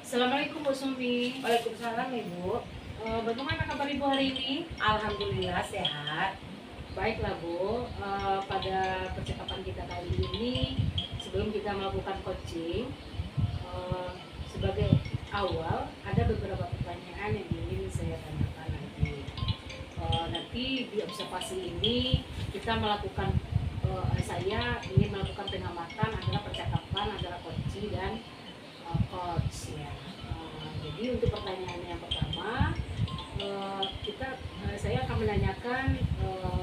Assalamualaikum Bu Sumi. Waalaikumsalam Ibu. Bagaimana kabar Ibu hari ini? Alhamdulillah sehat. Baiklah Bu. Pada percakapan kita kali ini, sebelum kita melakukan coaching, sebagai awal ada beberapa pertanyaan yang ingin saya tanyakan nanti. Nanti di observasi ini kita melakukan, saya ingin melakukan pengamatan antara percakapan antara coaching dan coach ya. Jadi untuk pertanyaan yang pertama, saya akan menanyakan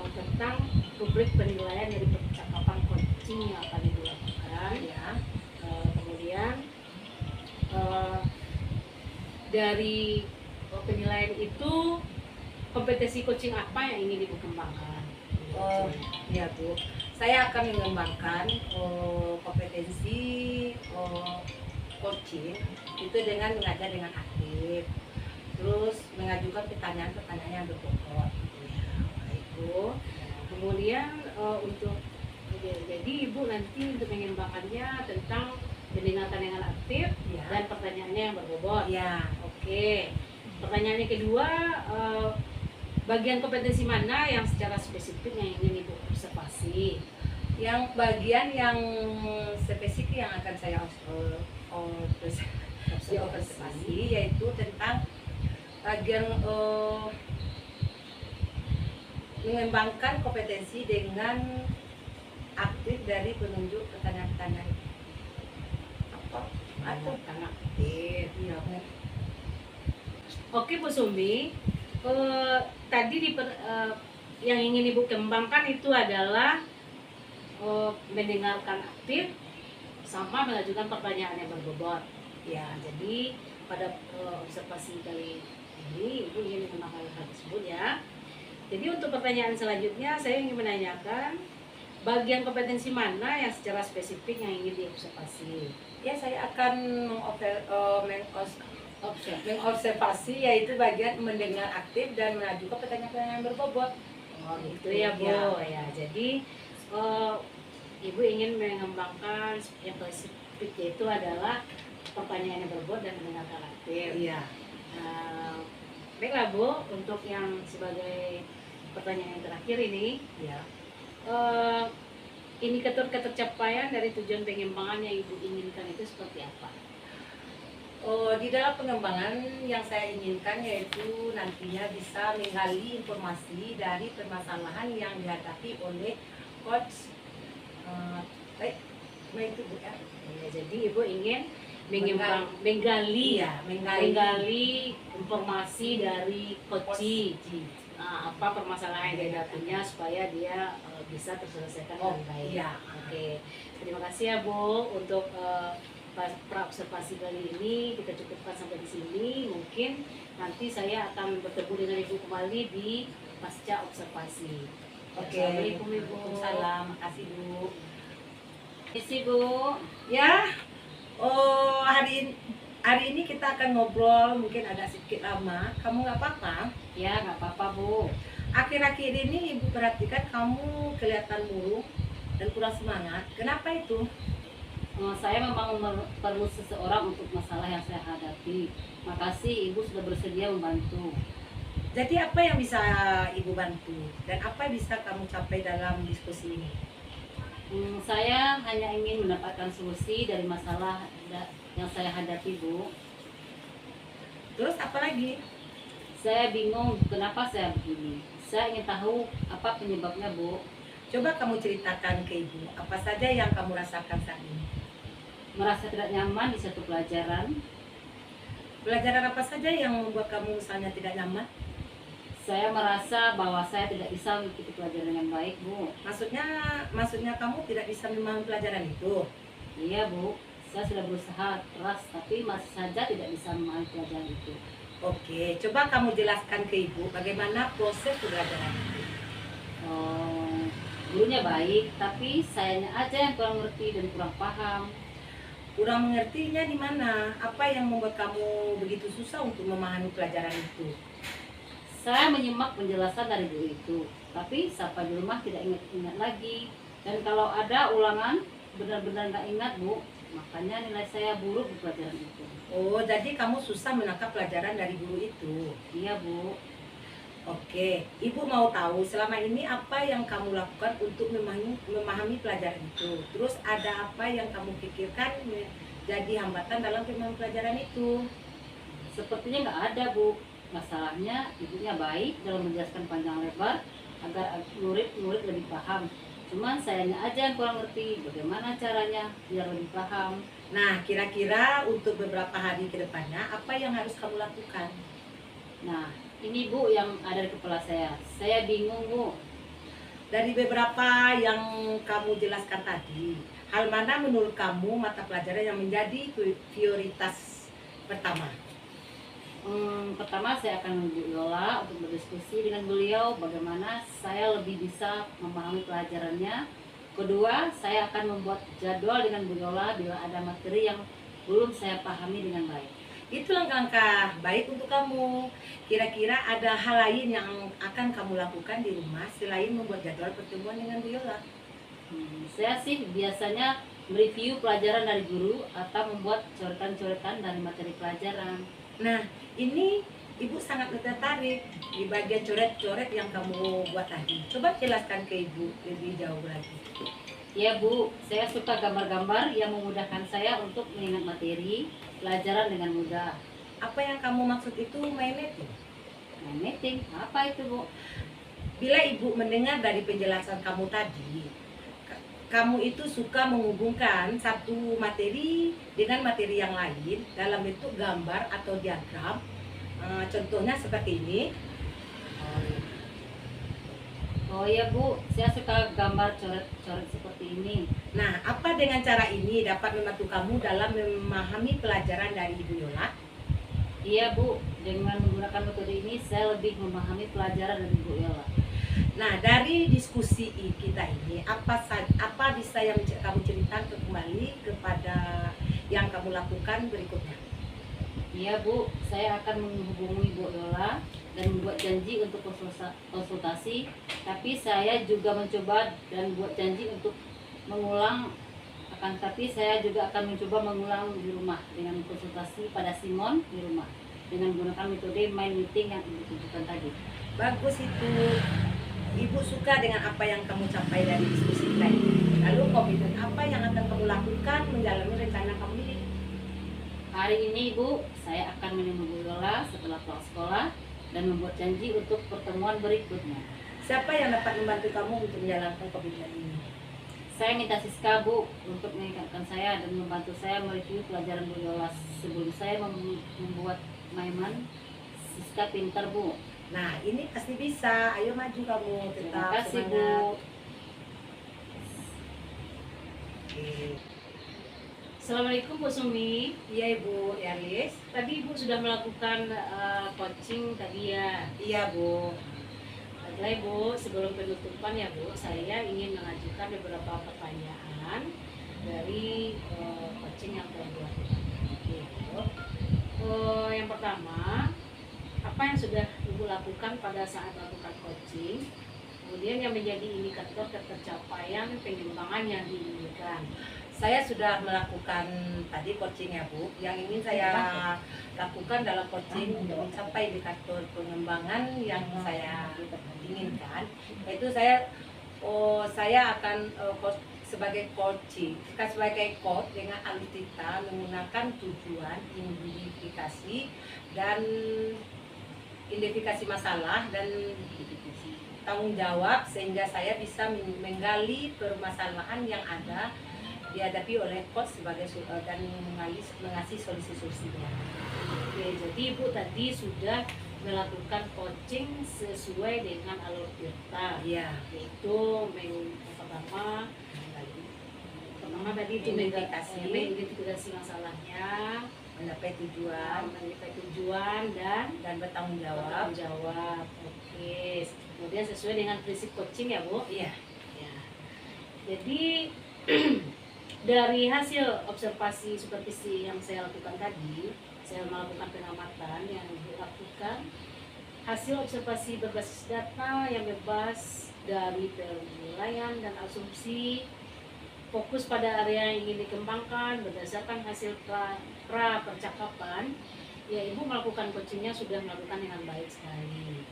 tentang rubrik penilaian dari percakapan coaching yang akan dilakukan ya. Kemudian dari penilaian itu kompetensi coaching apa yang ingin Ibu kembangkan? Oh, ya Bu. Saya akan mengembangkan kompetensi coaching itu dengan mengajar dengan aktif, terus mengajukan pertanyaan-pertanyaan yang berbobot. Ya, baik Bu. Kemudian jadi Ibu nanti untuk mengembangkannya tentang mendengarkan dengan aktif Ya. dan pertanyaannya yang berbobot. Ya. Oke. Pertanyaan yang kedua, bagian kompetensi mana yang secara spesifik yang ingin Ibu observasi? Yang bagian yang spesifik yang akan saya observasi yaitu tentang bagian mengembangkan kompetensi dengan aktif dari penunjuk pertanyaan-pertanyaan apa atau Anak. aktif ya. Oke Bu Sumbi, tadi yang ingin Ibu kembangkan itu adalah mendengarkan aktif sama mengajukan pertanyaan yang berbobot. Ya, jadi pada observasi kali ini Ibu ingin mengembangkan hal tersebut ya. Jadi untuk pertanyaan selanjutnya saya ingin menanyakan bagian kompetensi mana yang secara spesifik yang ingin diobservasi. Ya, saya akan mengobservasi yaitu bagian mendengar aktif dan mengajukan pertanyaan-pertanyaan yang berbobot. Oh gitu ya Bu. Ya, jadi Ibu ingin mengembangkan yang spesifik yaitu adalah pertanyaan yang berbobot dan mendengarkan aktif. Iya. Baiklah Bu, untuk yang sebagai pertanyaan yang terakhir ini, Ya. indikator ketercapaian dari tujuan pengembangan yang Ibu inginkan itu seperti apa? Di dalam pengembangan yang saya inginkan yaitu nantinya bisa menggali informasi dari permasalahan yang dihadapi oleh coach. Baik itu Bu ya. Ya, jadi Ibu ingin menggali informasi dari coaching. Apa permasalahan yang dihadapinya supaya dia bisa terselesaikan dengan baik. Iya. Oke, terima kasih ya Bu untuk pra-observasi kali ini. Kita cukupkan sampai di sini. Mungkin nanti saya akan bertemu dengan Ibu kembali di pasca observasi. Oke. Assalamualaikum Ibu. Salam, makasih Bu. Isi Bu. Ya. Hari ini kita akan ngobrol, mungkin ada sedikit lama. Kamu nggak apa-apa? Ya nggak apa-apa Bu. Akhir-akhir ini Ibu perhatikan kamu kelihatan murung dan kurang semangat. Kenapa itu? Saya memang perlu seseorang untuk masalah yang saya hadapi. Makasih Ibu sudah bersedia membantu. Jadi apa yang bisa Ibu bantu dan apa yang bisa kamu capai dalam diskusi ini? Saya hanya ingin mendapatkan solusi dari masalah yang saya hadapi Bu. Terus apa lagi? Saya bingung kenapa saya begini. Saya ingin tahu apa penyebabnya Bu. Coba kamu ceritakan ke Ibu, apa saja yang kamu rasakan saat ini? Merasa tidak nyaman di satu pelajaran. Pelajaran apa saja yang membuat kamu misalnya tidak nyaman? Saya merasa bahwa saya tidak bisa mengikuti pelajaran yang baik Bu. Maksudnya kamu tidak bisa memahami pelajaran itu? Iya Bu, saya sudah berusaha keras tapi masih saja tidak bisa memahami pelajaran itu. Oke, coba kamu jelaskan ke Ibu bagaimana proses pembelajaran itu. Gurunya baik, tapi sayanya aja yang kurang ngerti dan kurang paham. Kurang mengertinya di mana? Apa yang membuat kamu begitu susah untuk memahami pelajaran itu? Saya menyimak penjelasan dari guru itu, tapi sampai di rumah tidak ingat-ingat lagi. Dan kalau ada ulangan, benar-benar nggak ingat Bu. Makanya nilai saya buruk di pelajaran itu. Oh, jadi kamu susah menangkap pelajaran dari guru itu. Iya Bu. Oke, Ibu mau tahu selama ini apa yang kamu lakukan untuk memahami pelajaran itu. Terus ada apa yang kamu pikirkan jadi hambatan dalam memahami pelajaran itu. Sepertinya nggak ada Bu. Masalahnya ibunya baik dalam menjelaskan panjang lebar agar murid-murid lebih paham. Cuman sayanya aja yang kurang ngerti bagaimana caranya biar lebih paham. Nah, kira-kira untuk beberapa hari ke depannya apa yang harus kamu lakukan? Nah, ini Bu yang ada di kepala saya. Saya bingung Bu. Dari beberapa yang kamu jelaskan tadi, hal mana menurut kamu mata pelajaran yang menjadi prioritas pertama? Pertama saya akan Bu Yola untuk berdiskusi dengan beliau bagaimana saya lebih bisa memahami pelajarannya. Kedua, saya akan membuat jadwal dengan Bu Yola bila ada materi yang belum saya pahami dengan baik. Itu langkah-langkah baik untuk kamu. Kira-kira ada hal lain yang akan kamu lakukan di rumah selain membuat jadwal pertemuan dengan Bu Yola? Saya sih biasanya mereview pelajaran dari guru atau membuat coretan-coretan dari materi pelajaran. Nah, ini Ibu sangat tertarik di bagian coret-coret yang kamu buat tadi. Coba jelaskan ke Ibu lebih jauh lagi. Ya Bu, saya suka gambar-gambar yang memudahkan saya untuk mengingat materi pelajaran dengan mudah. Apa yang kamu maksud itu main mapping? Nah, mapping, apa itu Bu? Bila Ibu mendengar dari penjelasan kamu tadi, kamu itu suka menghubungkan satu materi dengan materi yang lain dalam bentuk gambar atau diagram. Contohnya seperti ini. Oh iya Bu, saya suka gambar coret-coret seperti ini. Nah, apa dengan cara ini dapat membantu kamu dalam memahami pelajaran dari Ibu Yola? Iya Bu, dengan menggunakan metode ini saya lebih memahami pelajaran dari Bu Yola. Nah, dari diskusi kita ini, apa bisa yang kamu ceritakan kembali kepada yang kamu lakukan berikutnya? Iya Bu, saya akan menghubungi Bu Yola dan membuat janji untuk konsultasi. Tapi saya juga mencoba dan buat janji untuk mengulang. Tapi saya juga akan mencoba mengulang di rumah dengan konsultasi pada Simon di rumah dengan menggunakan metode mind meeting yang Ibu tunjukkan tadi. Bagus itu. Ibu suka dengan apa yang kamu capai dari diskusi kita ini. Lalu komitmen apa yang akan kamu lakukan menjalani rencana kamu ini? Hari ini Ibu, saya akan menemui Bu Yola setelah pulang sekolah dan membuat janji untuk pertemuan berikutnya. Siapa yang dapat membantu kamu untuk menjalankan komitmen ini? Saya minta Siska Bu untuk mengingatkan saya dan membantu saya mereview pelajaran Bu Yola sebelum saya membuat Maiman. Siska pintar Bu. Nah, ini pasti bisa. Ayo maju kamu, Terima tetap kasih semangat. Bu. Oke. Assalamualaikum Bu Sumi. Iya Ibu Yalis. Tadi Ibu sudah melakukan coaching tadi ya. Iya Bu. Baiklah Bu, sebelum penutupan ya Bu, saya ingin mengajukan beberapa pertanyaan dari coaching yang telah dilakukan. Oke, Bu. Yang pertama, apa yang sudah Ibu lakukan pada saat melakukan coaching? Kemudian yang menjadi indikator tercapaian pengembangan yang diinginkan. Saya sudah melakukan tadi coaching ya Bu. Yang ingin saya lakukan dalam coaching untuk mencapai indikator pengembangan yang saya inginkan, yaitu saya akan sebagai coaching, sebagai coach dengan alutsista menggunakan tujuan, identifikasi dan identifikasi masalah dan tanggung jawab sehingga saya bisa menggali permasalahan yang ada dihadapi oleh coach sebagai dan mengasih solusi-solusinya. Oke, jadi Ibu tadi sudah melakukan coaching sesuai dengan alur tirta, Iya. yaitu pertama tadi itu mengidentifikasi masalahnya, Mencapai tujuan mencapai tujuan dan bertanggung jawab. bertanggung jawab. Oke, kemudian sesuai dengan prinsip coaching ya Bu. Iya. Ya. Jadi dari hasil observasi supervisi yang saya lakukan tadi, saya melakukan pengamatan yang dilakukan hasil observasi berbasis data yang bebas dari penilaian dan asumsi fokus pada area yang ingin dikembangkan berdasarkan hasil pra percakapan, ya Ibu melakukan coachingnya sudah melakukan dengan baik sekali.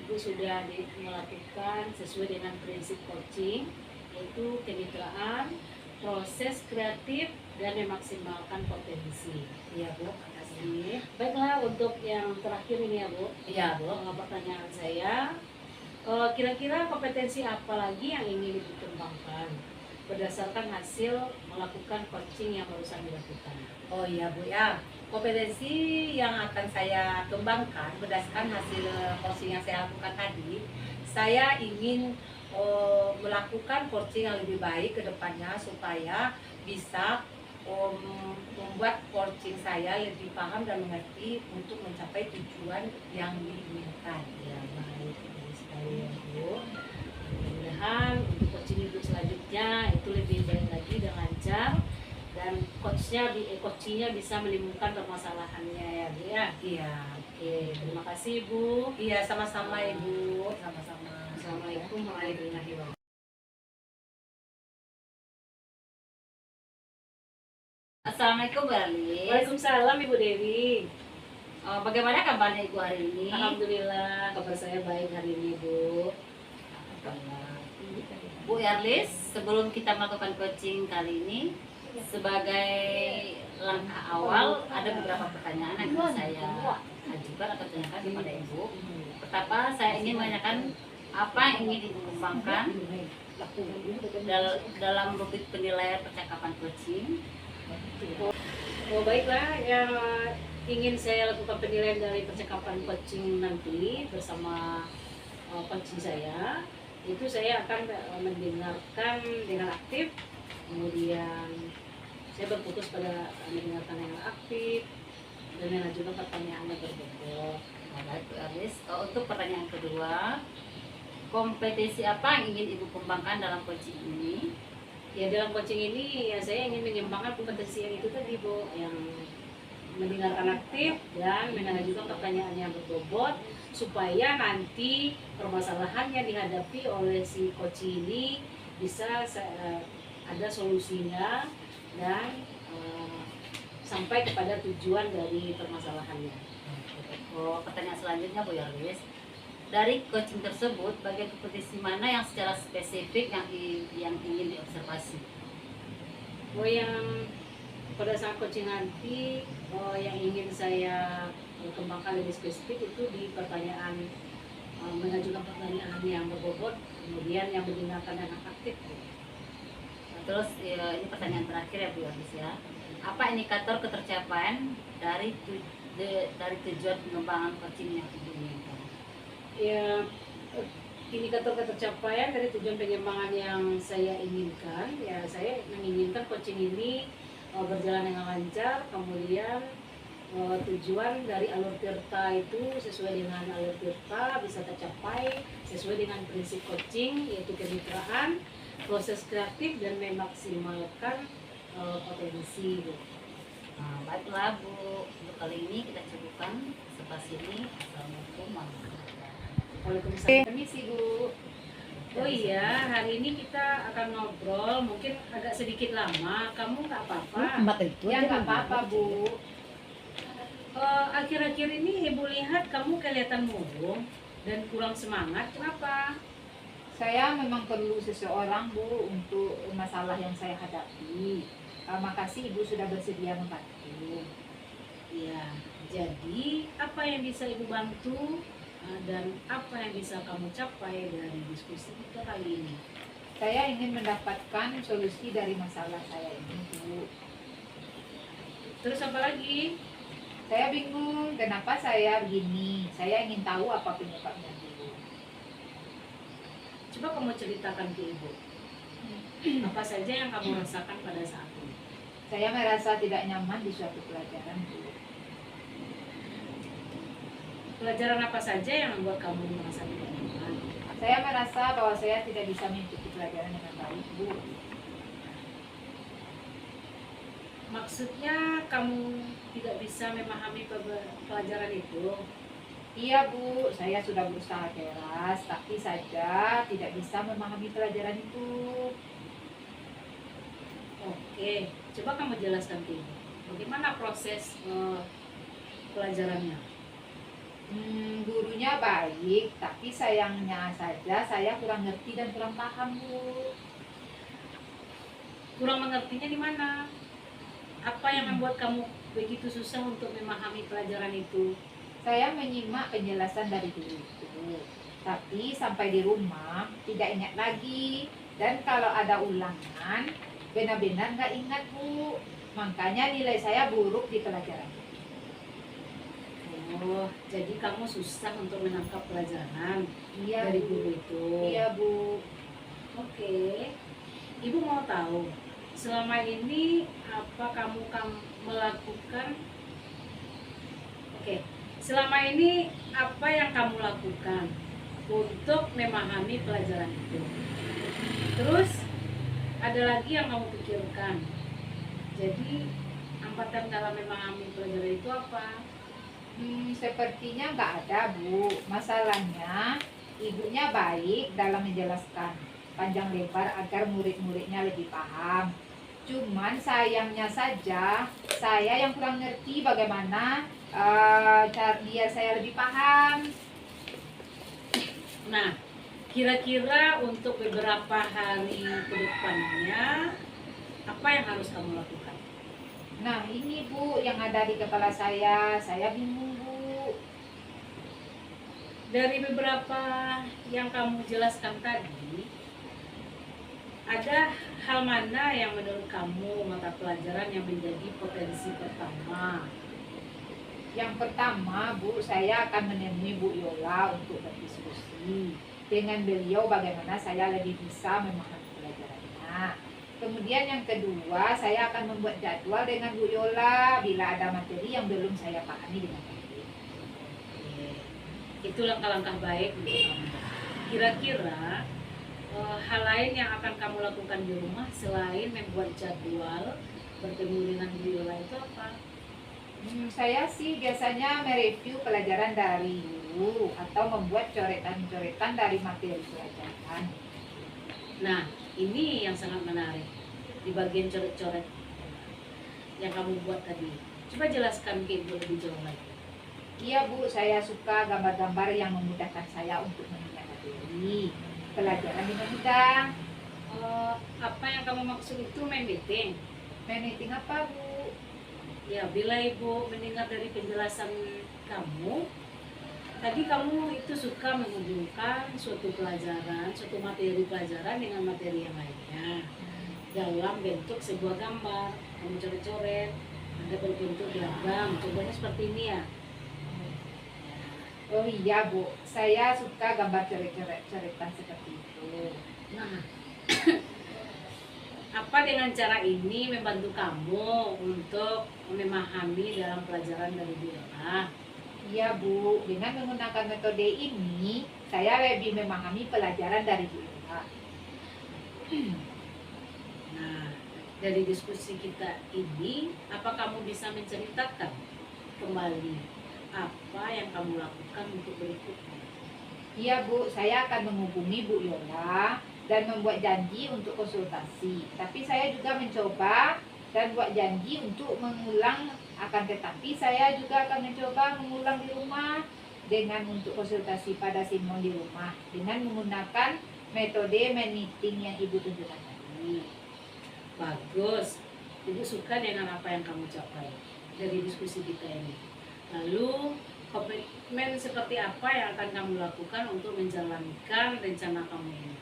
Ibu sudah melakukan sesuai dengan prinsip coaching, yaitu kemitraan, proses kreatif, dan memaksimalkan potensi. Iya Bu, makasih. Baiklah, untuk yang terakhir ini ya Bu, Iya Bu. pertanyaan saya, kira-kira kompetensi apa lagi yang ingin dikembangkan berdasarkan hasil melakukan coaching yang barusan dilakukan? Oh iya Bu ya, kompetensi yang akan saya kembangkan berdasarkan hasil coaching yang saya lakukan tadi, saya ingin melakukan coaching yang lebih baik ke depannya supaya bisa membuat coaching saya lebih paham dan mengerti untuk mencapai tujuan yang diinginkan. Ya baik, baik sekali ya Bu. Mudah-mudahan untuk coaching Ibu selanjutnya itu lebih baik lagi dan lancar, dan coachnya bisa menimbulkan permasalahannya ya Bu ya. Iya. Oke, terima kasih Bu. Iya, sama-sama Ibu, sama-sama. Assalamualaikum warahmatullahi wabarakatuh. Assalamualaikum Bu Erlis. Waalaikumsalam Ibu Dewi. Bagaimana kabarnya Ibu hari ini? Alhamdulillah, kabar saya baik hari ini Bu. Bu Erlis, sebelum kita melakukan coaching kali ini, sebagai langkah awal ada beberapa pertanyaan yang akan saya ajukan atau tanyakan kepada Ibu. Pertama, saya ingin menanyakan apa yang ingin dikembangkan dalam rubrik penilaian percakapan coaching. Oh baiklah, yang ingin saya lakukan penilaian dari percakapan coaching nanti bersama coaching saya, itu saya akan mendengarkan dengan aktif, kemudian saya berfokus pada mendengarkan yang aktif dan mengajukan pertanyaan yang berbobot. Baik Bu Erlis, untuk pertanyaan kedua, kompetensi apa yang ingin Ibu kembangkan dalam coaching ini? Ya dalam coaching ini ya saya ingin mengembangkan kompetensi yang itu tadi Bu, yang mendengarkan aktif dan mengajukan pertanyaan yang berbobot supaya nanti permasalahan yang dihadapi oleh si coach ini bisa ada solusinya dan sampai kepada tujuan dari permasalahannya. Pertanyaan selanjutnya Bu Erlis, dari coaching tersebut, bagian kompetensi mana yang secara spesifik yang ingin diobservasi? Yang pada saat coaching nanti, yang ingin saya kembangkan lebih spesifik itu di pertanyaan, mengajukan pertanyaan yang berbobot, kemudian yang mendengarkan dan aktif. Terus ini pertanyaan terakhir ya Bu Erlis ya. Apa indikator ketercapaian dari tujuan pengembangan coaching yang Ibu inginkan? Ya, indikator ketercapaian dari tujuan pengembangan yang saya inginkan, ya saya menginginkan coaching ini berjalan dengan lancar, kemudian tujuan dari alur tirta itu sesuai dengan alur tirta bisa tercapai sesuai dengan prinsip coaching, yaitu kemitraan, proses kreatif, dan memaksimalkan potensi. Baiklah Bu, untuk kali ini kita cukupkan sampai sini. Assalamualaikum warahmatullahi wabarakatuh. Waalaikumsalam. Permisi Bu. Oh iya, hari ini kita akan ngobrol, mungkin agak sedikit lama. Kamu nggak apa-apa? Ya nggak apa-apa Bu. Akhir-akhir ini Ibu lihat kamu kelihatan murung dan kurang semangat. Kenapa? Saya memang perlu seseorang Bu untuk masalah yang saya hadapi. Makasih Ibu sudah bersedia membantu. Ya, jadi apa yang bisa Ibu bantu dan apa yang bisa kamu capai dari diskusi kita kali ini? Saya ingin mendapatkan solusi dari masalah saya ini Bu. Terus apa lagi? Saya bingung kenapa saya begini. Saya ingin tahu apa penyebabnya dulu. Coba kamu ceritakan ke Ibu. Apa saja yang kamu rasakan pada saat ini? Saya merasa tidak nyaman di suatu pelajaran Bu. Pelajaran apa saja yang membuat kamu merasa tidak nyaman? Saya merasa bahwa saya tidak bisa mengikuti pelajaran dengan baik Bu. Maksudnya kamu tidak bisa memahami pelajaran itu? Iya Bu, saya sudah berusaha keras, tapi saja tidak bisa memahami pelajaran itu. Oke, coba kamu jelaskan ke Ibu. Bagaimana proses pelajarannya? Gurunya baik, tapi sayangnya saja saya kurang ngerti dan kurang paham, Bu. Kurang mengertinya di mana? Apa yang membuat kamu begitu susah untuk memahami pelajaran itu? Saya menyimak penjelasan dari guru itu, tapi sampai di rumah tidak ingat lagi. Dan kalau ada ulangan, benar-benar nggak ingat, Bu. Makanya nilai saya buruk di pelajaran. Oh, jadi kamu susah untuk menangkap pelajaran Iya, dari Bu. guru itu. Iya, Bu. Oke, Ibu mau tahu selama ini apa kamu melakukan? Oke, selama ini apa yang kamu lakukan untuk memahami pelajaran itu? Terus ada lagi yang kamu pikirkan. Jadi hambatan dalam memahami pelajaran itu apa? Sepertinya nggak ada, Bu. Masalahnya ibunya baik dalam menjelaskan panjang lebar agar murid-muridnya lebih paham. Cuman sayangnya saja saya yang kurang ngerti bagaimana cara biar saya lebih paham. Nah, kira-kira untuk beberapa hari ke depannya apa yang harus kamu lakukan? Nah, ini Bu yang ada di kepala saya bingung, Bu. Dari beberapa yang kamu jelaskan tadi, ada hal mana yang menurut kamu mata pelajaran yang menjadi potensi pertama? Yang pertama, Bu, saya akan menemui Bu Yola untuk berdiskusi dengan beliau bagaimana saya lebih bisa memahami pelajarannya. Kemudian yang kedua, saya akan membuat jadwal dengan Bu Yola bila ada materi yang belum saya pahami dengan baik. Itu langkah-langkah baik untuk kamu. Kira-kira hal lain yang akan kamu lakukan di rumah selain membuat jadwal bertemu dengan Bu Yola itu apa? Saya sih biasanya mereview pelajaran dari guru atau membuat coretan-coretan dari materi pelajaran. Nah, ini yang sangat menarik di bagian coret-coret yang kamu buat tadi. Coba jelaskan ke Ibu lebih jauh lagi. Iya, Bu, saya suka gambar-gambar yang memudahkan saya untuk mengingat materi pelajaran dengan mudah. Apa yang kamu maksud itu main meeting? Meeting apa, Bu? Ya, bila Ibu mendengar dari penjelasan kamu, tadi kamu itu suka menghubungkan suatu pelajaran, suatu materi pelajaran dengan materi yang lainnya dalam bentuk sebuah gambar. Kamu coret-coret, ada bentuk diagram. Contohnya seperti ini ya. Oh iya, Bu, saya suka gambar coret-coretan seperti itu. Nah, apa dengan cara ini membantu kamu untuk memahami dalam pelajaran dari Bu Yola? Iya, Bu, dengan menggunakan metode ini saya lebih memahami pelajaran dari Bu Yola. Nah, dari diskusi kita ini, apa kamu bisa menceritakan kembali apa yang kamu lakukan untuk berikutnya? Iya, Bu, saya akan menghubungi Bu Yola dan membuat janji untuk konsultasi. Tapi saya juga mencoba dan buat janji untuk mengulang, akan tetapi saya juga akan mencoba mengulang di rumah dengan untuk konsultasi pada Simon di rumah dengan menggunakan metode meeting yang Ibu tunjukkan tadi. Bagus, Ibu suka dengan apa yang kamu capai dari diskusi kita ini. Lalu komitmen seperti apa yang akan kamu lakukan untuk menjalankan rencana kamu ini?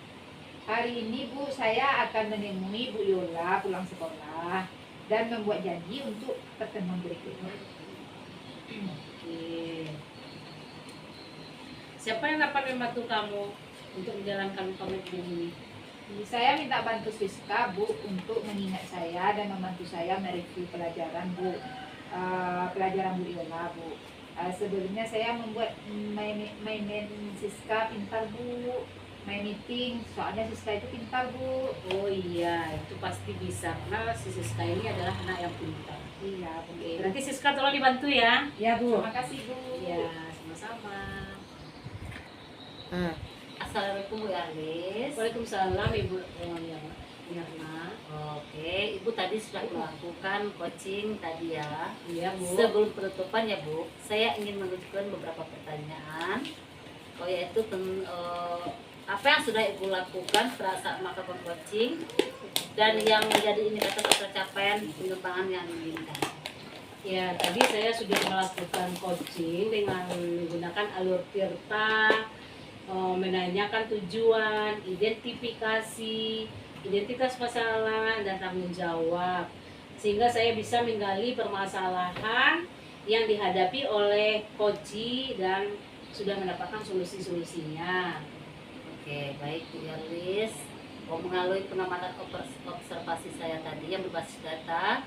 Hari ini, Bu, saya akan menemui Bu Yola pulang sekolah dan membuat janji untuk pertemuan berikutnya. Oke. Siapa yang dapat membantu kamu untuk menjalankan komitmen ini? Saya minta bantu Siska, Bu, untuk mengingat saya dan membantu saya mereview pelajaran, Bu. Pelajaran Bu Yola, Bu. Sebelumnya saya membuat main Siska pintar, Bu. Main meeting, soalnya Siska itu pintar, Bu. Oh iya, itu pasti bisa karena si Siska ini adalah anak yang pintar. Iya, Oke, Bu. berarti Siska tolong dibantu ya. Ya Bu. Terima kasih, Bu. Iya, sama-sama. Assalamualaikum Bu Alis. Waalaikumsalam Ibu Romalia. Mirna. Oke, Ibu tadi sudah melakukan coaching tadi ya. Iya Bu. Sebelum penutupan ya Bu, saya ingin menunjukkan beberapa pertanyaan. Yaitu apa yang sudah Ibu lakukan saat melakukan coaching dan yang menjadi indikator tercapaian pengembangan yang diinginkan. Ya, tadi saya sudah melakukan coaching dengan menggunakan alur Tirta, menanyakan tujuan, identitas masalah, dan tanggung jawab. Sehingga saya bisa menggali permasalahan yang dihadapi oleh coach dan sudah mendapatkan solusi-solusinya. Oke, baik Bu Yarlis. Melalui pengamatan observasi saya tadi yang berbasis data,